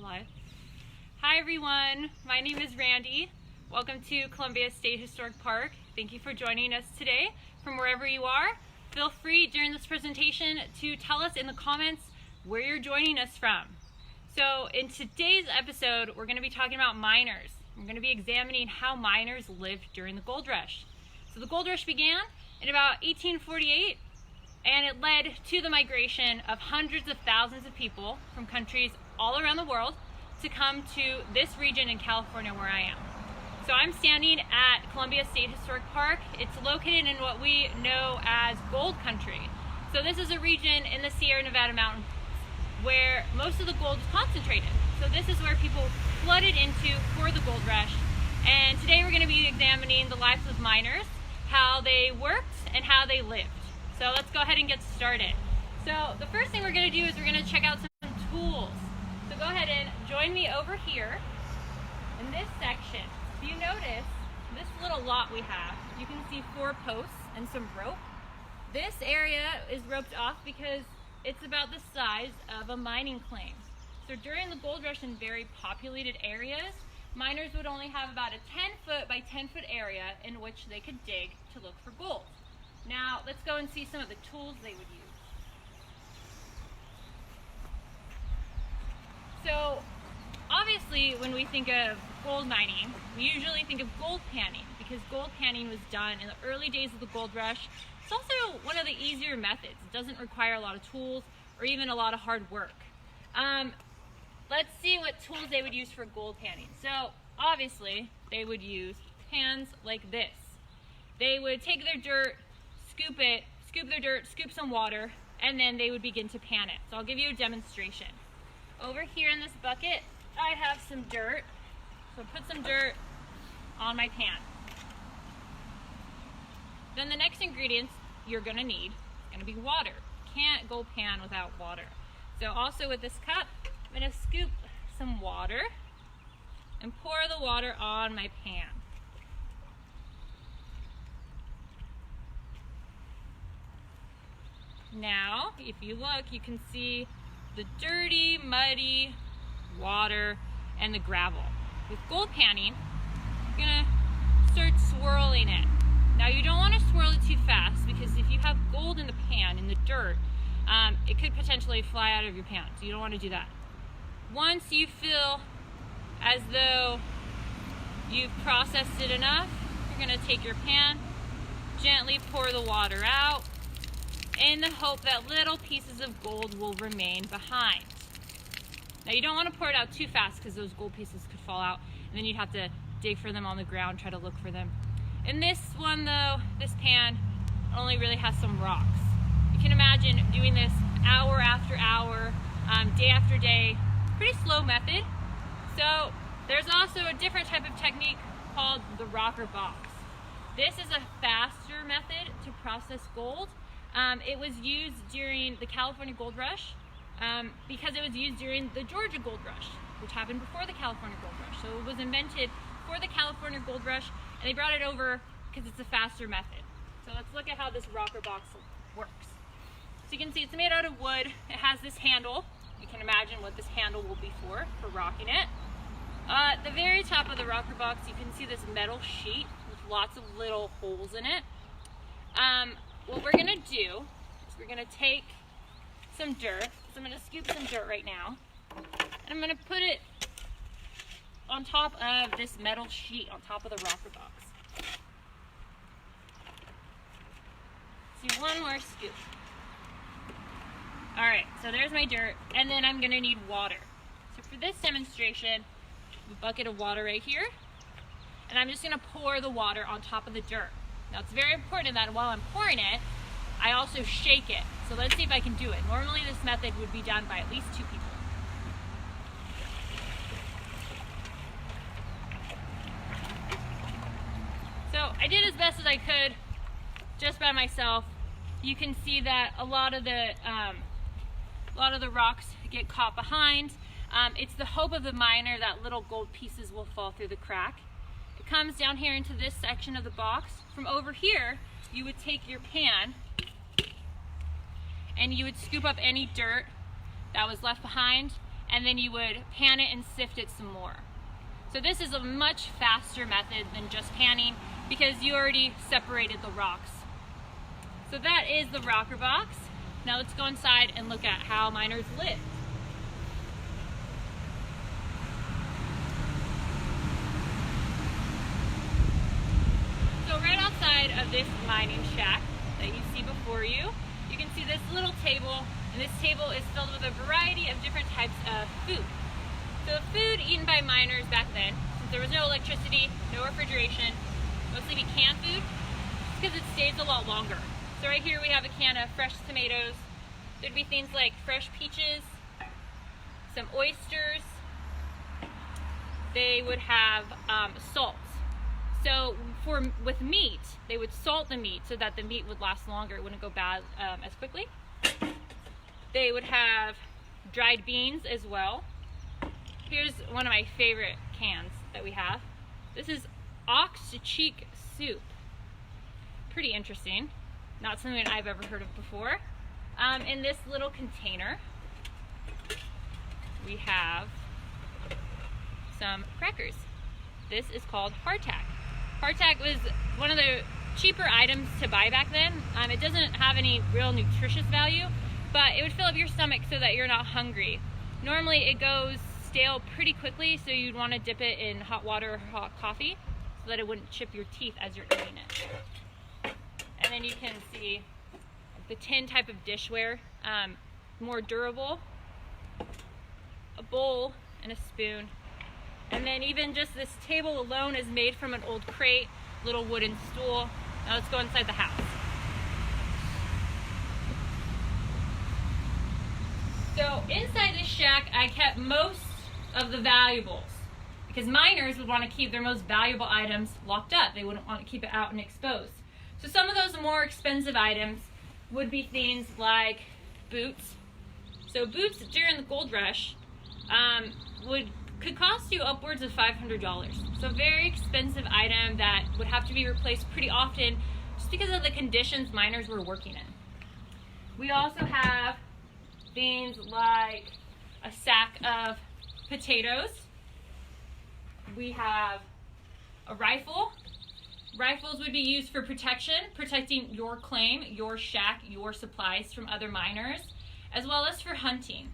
live. Hi everyone, my name is Randy. Welcome to Columbia State Historic Park. Thank you for joining us today from wherever you are. Feel free during this presentation to tell us in the comments where you're joining us from. So in today's episode, we're going to be talking about miners. We're going to be examining how miners lived during the gold rush. So the gold rush began in about 1848, and it led to the migration of hundreds of thousands of people from countries all around the world to come to this region in California where I am. So I'm standing at Columbia State Historic Park. It's located in what we know as gold country. So this is a region in the Sierra Nevada mountains where most of the gold is concentrated. So this is where people flooded into for the gold rush. And today we're going to be examining the lives of miners, how they worked and how they lived. So let's go ahead and get started. So the first thing we're going to do is we're going to check out some tools. So go ahead and join me over here in this section. If you notice this little lot we have, you can see 4 posts and some rope. This area is roped off because it's about the size of a mining claim. So during the gold rush in very populated areas, miners would only have about a 10-foot by 10-foot area in which they could dig to look for gold. Now let's go and see some of the tools they would use. So obviously when we think of gold mining, we usually think of gold panning because gold panning was done in the early days of the gold rush. It's also one of the easier methods. It doesn't require a lot of tools or even a lot of hard work. Let's see what tools they would use for gold panning. So obviously they would use pans like this. They would take their dirt, scoop their dirt, scoop some water, and then they would begin to pan it. So I'll give you a demonstration. Over here in this bucket, I have some dirt. So put some dirt on my pan. Then the next ingredients you're gonna need is gonna be water. Can't go pan without water. So also with this cup, I'm gonna scoop some water and pour the water on my pan. Now, if you look, you can see the dirty, muddy water and the gravel. With gold panning, you're gonna start swirling it. Now you don't want to swirl it too fast because if you have gold in the pan, in the dirt, it could potentially fly out of your pan. So you don't want to do that. Once you feel as though you've processed it enough, you're going to take your pan, gently pour the water out in the hope that little pieces of gold will remain behind. Now you don't want to pour it out too fast because those gold pieces could fall out and then you'd have to dig for them on the ground, try to look for them. In this one though, this pan only really has some rocks. You can imagine doing this hour after hour, day after day, pretty slow method. So there's also a different type of technique called the rocker box. This is a faster method to process gold. It was used during the California Gold Rush because it was used during the Georgia Gold Rush, which happened before the California Gold Rush. So it was invented for the California Gold Rush, and they brought it over because it's a faster method. So let's look at how this rocker box works. So you can see it's made out of wood. It has this handle. You can imagine what this handle will be for rocking it. At the very top of the rocker box, you can see this metal sheet with lots of little holes in it. What we're gonna do is we're gonna take some dirt. So I'm gonna scoop some dirt right now, and I'm gonna put it on top of this metal sheet on top of the rocker box. See, one more scoop. All right, so there's my dirt, and then I'm gonna need water. So for this demonstration, a bucket of water right here, and I'm just gonna pour the water on top of the dirt. Now it's very important that while I'm pouring it, I also shake it. So let's see if I can do it. Normally this method would be done by at least 2 people. So I did as best as I could just by myself. You can see that a lot of the rocks get caught behind. It's the hope of the miner that little gold pieces will fall through the crack. It comes down here into this section of the box. From over here, you would take your pan and you would scoop up any dirt that was left behind, and then you would pan it and sift it some more. So this is a much faster method than just panning because you already separated the rocks. So that is the rocker box. Now let's go inside and look at how miners live. So right outside of this mining shack that you see before you, you can see this little table, and this table is filled with a variety of different types of food. So the food eaten by miners back then, since there was no electricity, no refrigeration, mostly be canned food, because it stays a lot longer. So right here we have a can of fresh tomatoes. There'd be things like fresh peaches, some oysters. They would have salt. So with meat, they would salt the meat so that the meat would last longer. It wouldn't go bad as quickly. They would have dried beans as well. Here's one of my favorite cans that we have. This is ox cheek soup. Pretty interesting. Not something I've ever heard of before. In this little container, we have some crackers. This is called hardtack. Hardtack was one of the cheaper items to buy back then. It doesn't have any real nutritious value, but it would fill up your stomach so that you're not hungry. Normally it goes stale pretty quickly, so you'd want to dip it in hot water or hot coffee so that it wouldn't chip your teeth as you're eating it. And then you can see the tin type of dishware, more durable, a bowl and a spoon. And then even just this table alone is made from an old crate, little wooden stool. Now let's go inside the house. So inside this shack, I kept most of the valuables because miners would want to keep their most valuable items locked up. They wouldn't want to keep it out and exposed. So some of those more expensive items would be things like boots. So boots during the gold rush could cost you upwards of $500. So a very expensive item that would have to be replaced pretty often just because of the conditions miners were working in. We also have things like a sack of potatoes. We have a rifle. Rifles would be used for protection, protecting your claim, your shack, your supplies from other miners, as well as for hunting.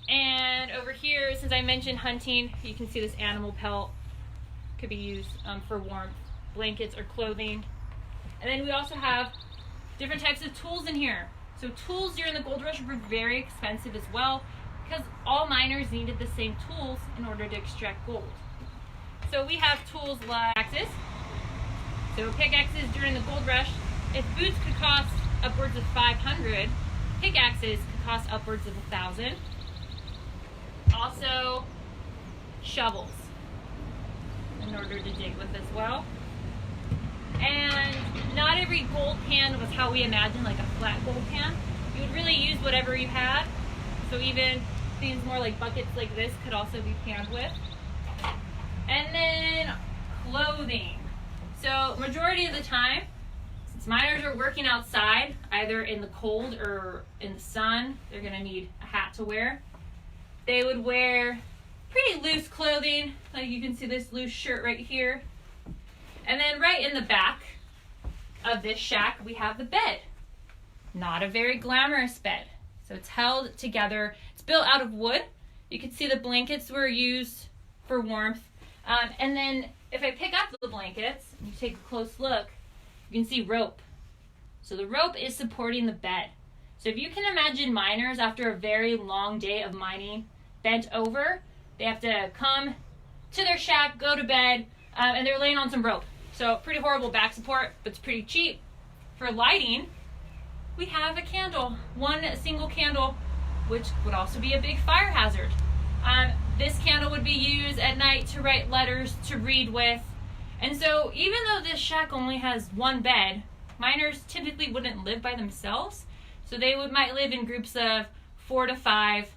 And over here, since I mentioned hunting, you can see this animal pelt could be used for warmth, blankets, or clothing. And then we also have different types of tools in here. So tools during the gold rush were very expensive as well because all miners needed the same tools in order to extract gold. So we have tools like axes. So pickaxes during the gold rush, if boots could cost upwards of $500, pickaxes could cost upwards of $1,000. Also, shovels in order to dig with as well. And not every gold pan was how we imagine, like a flat gold pan. You would really use whatever you had. So even things more like buckets like this could also be panned with. And then clothing. So majority of the time, since miners are working outside, either in the cold or in the sun, they're gonna need a hat to wear. They would wear pretty loose clothing, like you can see this loose shirt right here. And then right in the back of this shack, we have the bed. Not a very glamorous bed. So it's held together. It's built out of wood. You can see the blankets were used for warmth. And then if I pick up the blankets and you take a close look, you can see rope. So the rope is supporting the bed. So if you can imagine miners after a very long day of mining, bent over, they have to come to their shack, go to bed, and they're laying on some rope. So pretty horrible back support, but it's pretty cheap. For lighting, we have a candle, one single candle, which would also be a big fire hazard. This candle would be used at night to write letters, to read with. And so even though this shack only has one bed, miners typically wouldn't live by themselves. So they might live in groups of 4 to 5.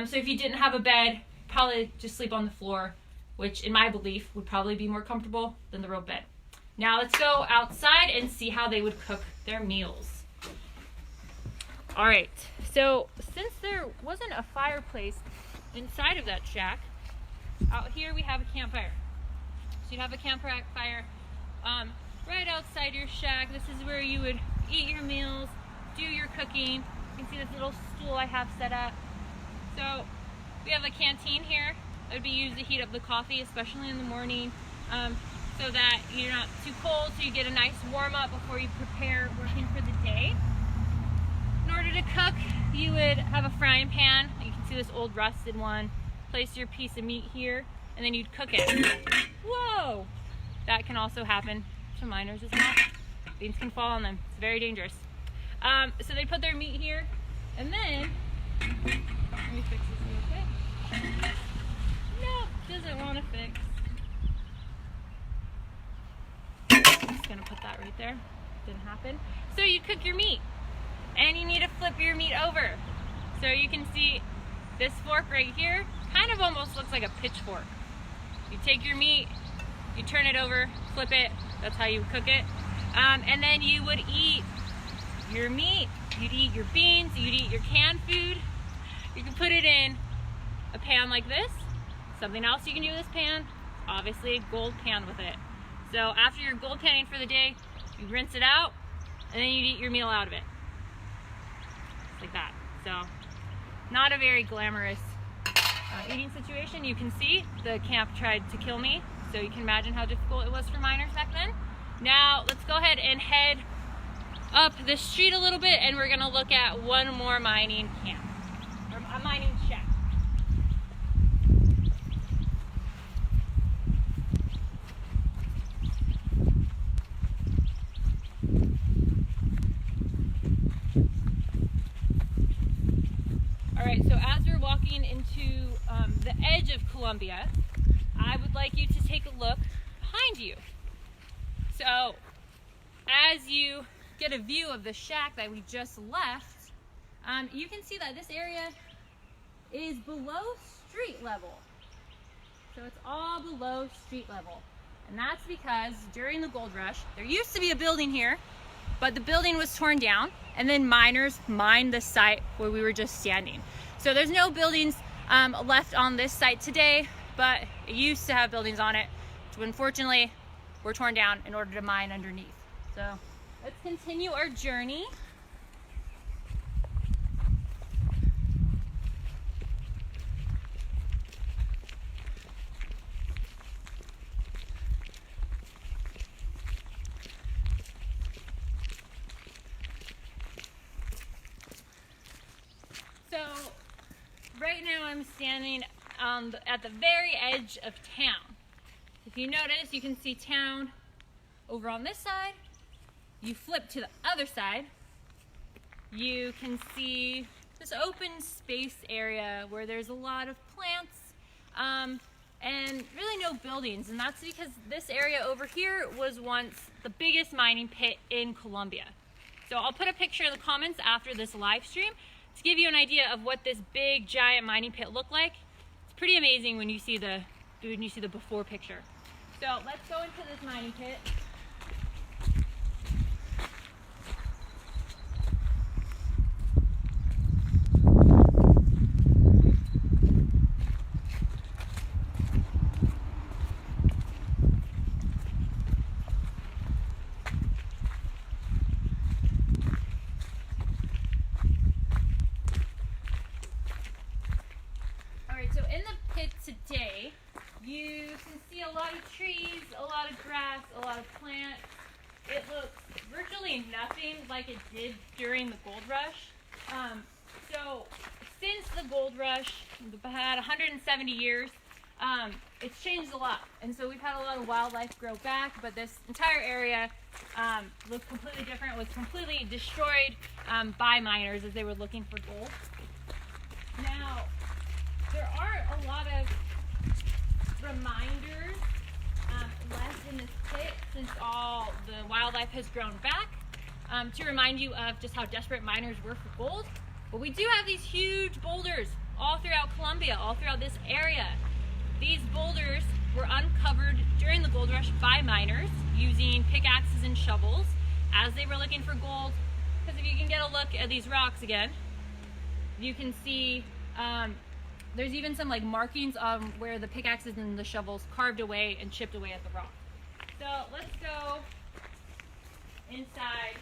So if you didn't have a bed, probably just sleep on the floor, which in my belief would probably be more comfortable than the rope bed. Now let's go outside and see how they would cook their meals. All right, so since there was wasn't a fireplace inside of that shack. Out here we have a campfire. So you'd have a campfire right outside your shack. This is where you would eat your meals, do your cooking. You can see this little stool I have set up. So we have a canteen here that would be used to heat up the coffee, especially in the morning, so that you're not too cold, so you get a nice warm up before you prepare working for the day. In order to cook, you would have a frying pan. You can see this old rusted one. Place your piece of meat here, and then you'd cook it. Whoa! That can also happen to miners as well. Beans can fall on them. It's very dangerous. So they put their meat here, and then, let me fix this real quick. Nope, doesn't want to fix. I'm just gonna put that right there. Didn't happen. So you cook your meat, and you need to flip your meat over. So you can see this fork right here kind of almost looks like a pitchfork. You take your meat, you turn it over, flip it. That's how you cook it. And then you would eat your meat, you'd eat your beans, you'd eat your canned food. You can put it in a pan like this. Something else you can do with this pan, obviously a gold pan with it. So after you're gold panning for the day, you rinse it out, and then you'd eat your meal out of it. Just like that. So not a very glamorous eating situation. You can see the camp tried to kill me, so you can imagine how difficult it was for miners back then. Now let's go ahead and head up the street a little bit, and we're gonna look at one more mining camp, or a mining shack. All right, so as we're walking into the edge of Columbia, I would like you to take a look behind you. So as you get a view of the shack that we just left, you can see that this area is below street level. So it's all below street level. And that's because during the gold rush, there used to be a building here, but the building was torn down, and then miners mined the site where we were just standing. So there's no buildings left on this site today, but it used to have buildings on it, which unfortunately were torn down in order to mine underneath. So let's continue our journey. So right now I'm standing at the very edge of town. If you notice, you can see town over on this side. You flip to the other side, you can see this open space area where there's a lot of plants and really no buildings. And that's because this area over here was once the biggest mining pit in Columbia. So I'll put a picture in the comments after this live stream to give you an idea of what this big giant mining pit looked like. It's pretty amazing when you see the before picture. So let's go into this mining pit. So in the pit today, you can see a lot of trees, a lot of grass, a lot of plants. It looks virtually nothing like it did during the gold rush. So since the gold rush, we've had 170 years, it's changed a lot. And so we've had a lot of wildlife grow back, but this entire area looks completely different. It was completely destroyed by miners as they were looking for gold. Now, there are a lot of reminders left in this pit since all the wildlife has grown back to remind you of just how desperate miners were for gold. But we do have these huge boulders all throughout Columbia, all throughout this area. These boulders were uncovered during the gold rush by miners using pickaxes and shovels as they were looking for gold. Because if you can get a look at these rocks again, you can see There's even some like markings on where the pickaxes and the shovels carved away and chipped away at the rock. So let's go inside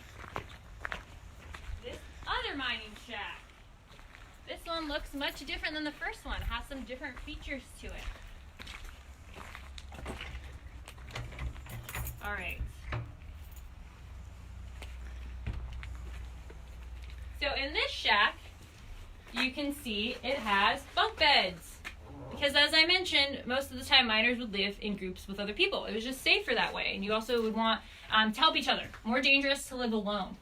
this other mining shack. This one looks much different than the first one. It has some different features to it. All right. So in this shack, you can see it has bunk beds. Because as I mentioned, most of the time miners would live in groups with other people. It was just safer that way. And you also would want to help each other. More dangerous to live alone.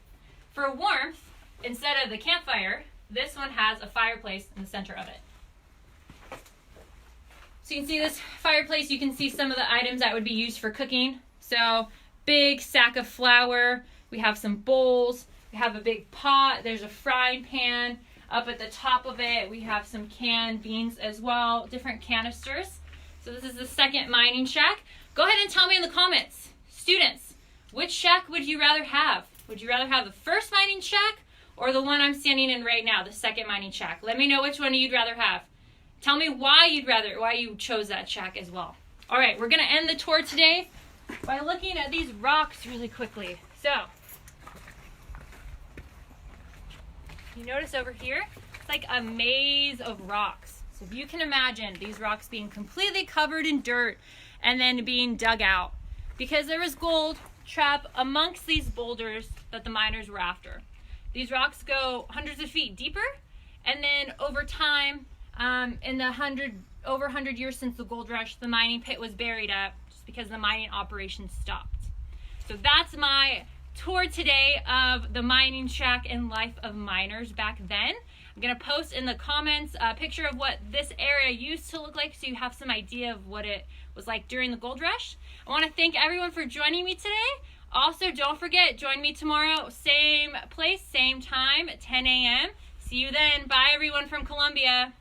For warmth, instead of the campfire, this one has a fireplace in the center of it. So you can see this fireplace, you can see some of the items that would be used for cooking. So big sack of flour, we have some bowls, we have a big pot, there's a frying pan. Up at the top of it, we have some canned beans as well, different canisters. So this is the second mining shack. Go ahead and tell me in the comments, students, which shack would you rather have? Would you rather have the first mining shack or the one I'm standing in right now, the second mining shack? Let me know which one you'd rather have. Tell me why you chose that shack as well. All right, we're gonna end the tour today by looking at these rocks really quickly. So, you notice over here, it's like a maze of rocks. So if you can imagine these rocks being completely covered in dirt and then being dug out because there was gold trapped amongst these boulders that the miners were after. These rocks go hundreds of feet deeper, and then over time, in the over 100 years since the gold rush, the mining pit was buried up just because the mining operation stopped. So that's my tour today of the mining shack and life of miners back then. I'm gonna post in the comments a picture of what this area used to look like so you have some idea of what it was like during the gold rush. I want to thank everyone for joining me today. Also, don't forget, join me tomorrow, same place, same time, at 10 a.m. See you then. Bye everyone from Columbia.